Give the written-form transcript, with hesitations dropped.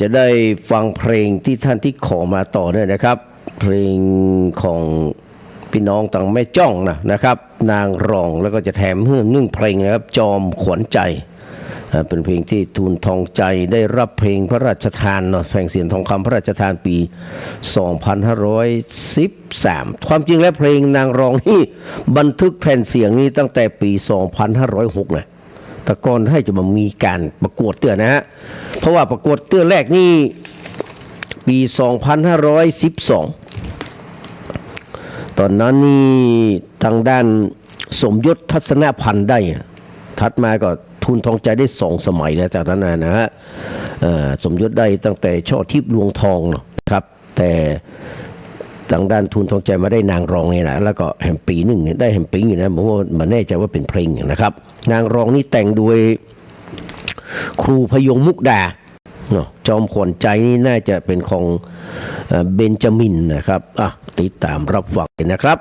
จะได้ฟังเพลงที่ท่านที่ขอมาต่อเนี่ยนะครับเพลงของพี่น้องต่างแม่จ้องนะครับนางรองแล้วก็จะแถมเรื่องนึ่งเพลงนะครับจอมขวัญใจเป็นเพลงที่ทูลทองใจได้รับเพลงพระราชทานเพลงเสียงทองคำพระราชทานปี 2513 ความจริงแล้วเพลงนางรองนี่บันทึกแผ่นเสียงนี้ตั้งแต่ปี 2506นะแต่ก่อนให้จะมามีการประกวดเตื้อนะฮะเพราะว่าประกวดเตื้อแรกนี่ปี 2512 ตอนนั้นนี่ทางด้านสมยศทัศนพันธ์ได้ถัดมาก็ทูลทองใจได้2 สมัยแล้วจากนั้นนะฮะสมยศได้ตั้งแต่ช่อทิพย์ลวงทองนะครับแต่ทางด้านทูลทองใจมาได้นางรองเนี่ยนะแล้วก็แห่งปีหนึ่งได้แห่งปีอยู่นะผมว่ามันแน่ใจว่าเป็นเพลงนะครับนางรองนี่แต่งโดยครูพยงมุกดาจอมขวัญใจนี่น่าจะเป็นของเบนจามินนะครับติดตามรับฟังนะครับ